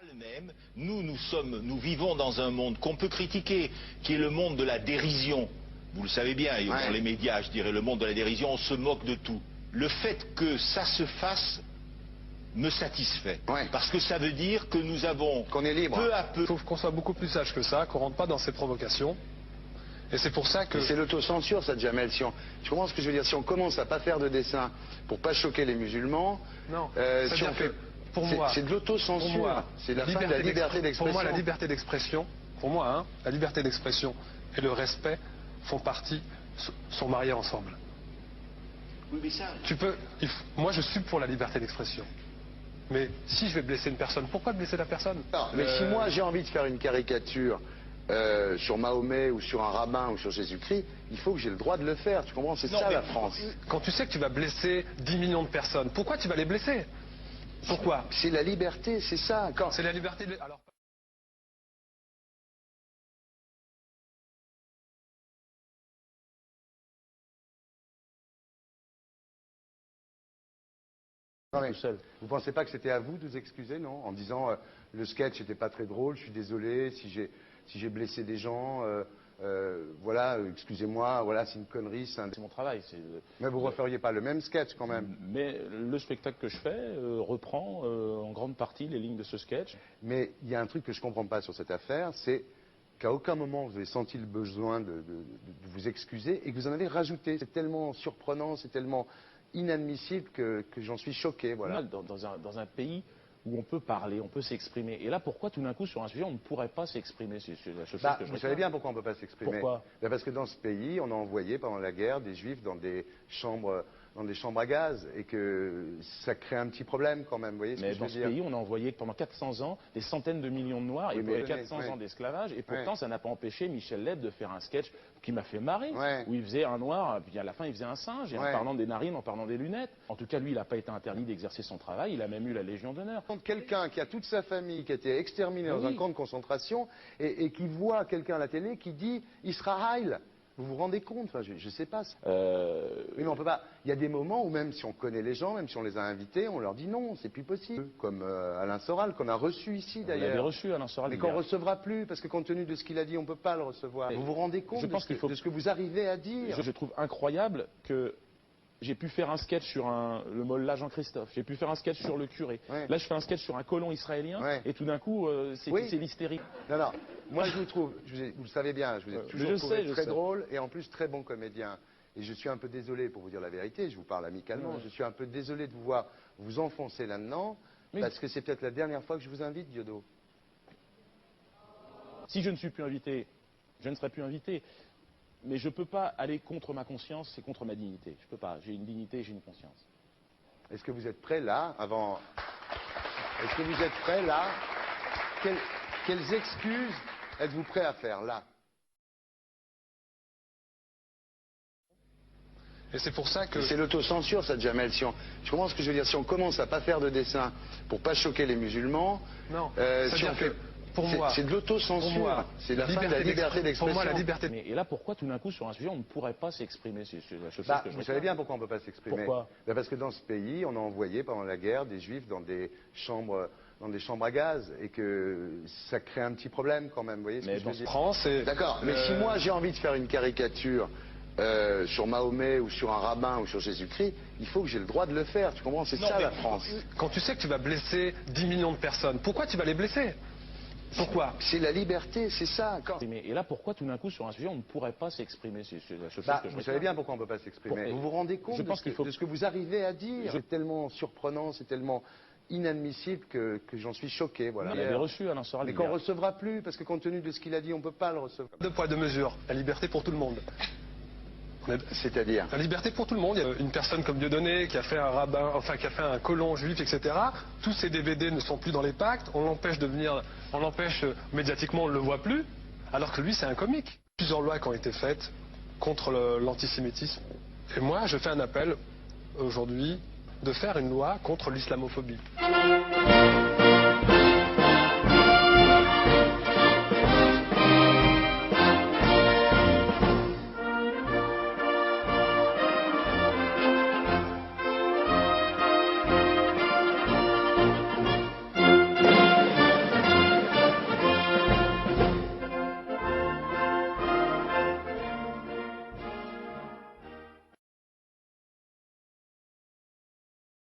Le même. Nous vivons dans un monde qu'on peut critiquer, qui est le monde de la dérision. Vous le savez bien, dans les médias, je dirais, le monde de la dérision, on se moque de tout. Le fait que ça se fasse me satisfait. Parce que ça veut dire que nous avons, qu'on est libre. Peu à peu... Il faut qu'on soit beaucoup plus sage que ça, qu'on rentre pas dans ces provocations. Et c'est pour ça que... C'est l'autocensure, ça, Jamel. Tu comprends ce que je veux dire? Si on commence à pas faire de dessin pour pas choquer les musulmans... Non, si on fait... Pour moi, c'est de l'autocensure. C'est la fin de la liberté d'expression. Pour moi, la liberté d'expression, la liberté d'expression et le respect sont mariés ensemble. Oui, mais ça... Moi, je suis pour la liberté d'expression. Mais si je vais blesser une personne, pourquoi blesser la personne? Non, mais si moi j'ai envie de faire une caricature sur Mahomet ou sur un rabbin ou sur Jésus-Christ, il faut que j'ai le droit de le faire. Tu comprends? C'est ça la France. Quand tu sais que tu vas blesser 10 millions de personnes, pourquoi tu vas les blesser? Pourquoi? C'est la liberté, c'est ça. C'est la liberté de... Alors... Non, mais vous pensez pas que c'était à vous de vous excuser, non? En disant le sketch n'était pas très drôle, je suis désolé si j'ai blessé des gens, voilà, excusez-moi, voilà, c'est une connerie. C'est mon travail. Mais vous referiez pas le même sketch quand même? Mais le spectacle que je fais reprend en grande partie les lignes de ce sketch. Mais il y a un truc que je comprends pas sur cette affaire, c'est qu'à aucun moment vous avez senti le besoin de vous excuser et que vous en avez rajouté. C'est tellement surprenant, c'est tellement inadmissible que j'en suis choqué, voilà. Dans un pays où on peut parler, on peut s'exprimer. Et là, pourquoi tout d'un coup, sur un sujet, on ne pourrait pas s'exprimer? C'est la chose que je Vous savez bien pourquoi on ne peut pas s'exprimer. Pourquoi? Parce que dans ce pays, on a envoyé pendant la guerre des juifs dans des chambres à gaz et que ça crée un petit problème quand même, vous voyez ce que je veux dire? Mais dans ce pays, on a envoyé pendant 400 ans des centaines de millions de Noirs et 400 ans d'esclavage, et pourtant ça n'a pas empêché Michel Leb de faire un sketch qui m'a fait marrer, où il faisait un Noir, puis à la fin il faisait un singe, et en parlant des narines, en parlant des lunettes. En tout cas, lui, il n'a pas été interdit d'exercer son travail, il a même eu la Légion d'honneur. Quelqu'un qui a toute sa famille qui a été exterminée dans un camp de concentration et qui voit quelqu'un à la télé qui dit « Israël ». Vous vous rendez compte? Enfin, je ne sais pas. Oui, mais on peut pas. Il y a des moments où même si on connaît les gens, même si on les a invités, on leur dit non, c'est plus possible. Comme Alain Soral, qu'on a reçu ici d'ailleurs. On l'avait reçu, Alain Soral. Mais qu'on ne recevra plus, parce que compte tenu de ce qu'il a dit, on ne peut pas le recevoir. Vous vous rendez compte de ce que vous arrivez à dire? Je trouve incroyable que j'ai pu faire un sketch sur le mollah Jean-Christophe, j'ai pu faire un sketch sur le curé. Là, je fais un sketch sur un colon israélien, et tout d'un coup, c'est l'hystérie. Non, moi je vous trouve, vous le savez bien, je vous ai toujours trouvé très drôle et en plus très bon comédien. Et je suis un peu désolé, pour vous dire la vérité, je vous parle amicalement, je suis un peu désolé de vous voir vous enfoncer là-dedans, parce que c'est peut-être la dernière fois que je vous invite, Diodo. Si je ne suis plus invité, je ne serai plus invité. Mais je ne peux pas aller contre ma conscience et contre ma dignité. Je ne peux pas. J'ai une dignité et j'ai une conscience. Est-ce que vous êtes prêt là, Est-ce que vous êtes prêt là? Quelles excuses êtes-vous prêt à faire là? Et c'est pour ça que... C'est l'autocensure, ça, Jamel. Tu comprends ce que je veux dire? Si on commence à pas faire de dessin pour pas choquer les musulmans... Non, c'est de l'autocensure. C'est la fin de la liberté d'expression. Pour moi, la liberté... Et là, pourquoi tout d'un coup, sur un sujet, on ne pourrait pas s'exprimer? C'est la chose que je vous savez bien pourquoi on ne peut pas s'exprimer. Pourquoi? Parce que dans ce pays, on a envoyé pendant la guerre des juifs dans des chambres à gaz et que ça crée un petit problème quand même, vous voyez ce que je veux dire? D'accord, mais si moi j'ai envie de faire une caricature sur Mahomet ou sur un rabbin ou sur Jésus-Christ, il faut que j'ai le droit de le faire, tu comprends? C'est ça la France. Quand tu sais que tu vas blesser 10 millions de personnes, pourquoi tu vas les blesser? Pourquoi? C'est la liberté, c'est ça. Et là, pourquoi tout d'un coup, sur un sujet, on ne pourrait pas s'exprimer? C'est la chose que je vous savez bien pourquoi on ne peut pas s'exprimer. Vous vous rendez compte de ce que vous arrivez à dire? C'est tellement surprenant, c'est tellement inadmissible que j'en suis choqué. Voilà. On l'avait reçu, Alain Soral. Mais qu'on ne recevra plus, parce que compte tenu de ce qu'il a dit, on ne peut pas le recevoir. Deux poids, deux mesures. La liberté pour tout le monde. C'est-à-dire? La liberté pour tout le monde. Il y a une personne comme Dieudonné qui a fait un rabbin, enfin qui a fait un colon juif, etc. Tous ces DVD ne sont plus dans les pactes. On l'empêche de venir, on l'empêche médiatiquement, on ne le voit plus. Alors que lui, c'est un comique. Plusieurs lois qui ont été faites contre l'antisémitisme. Et moi, je fais un appel aujourd'hui de faire une loi contre l'islamophobie.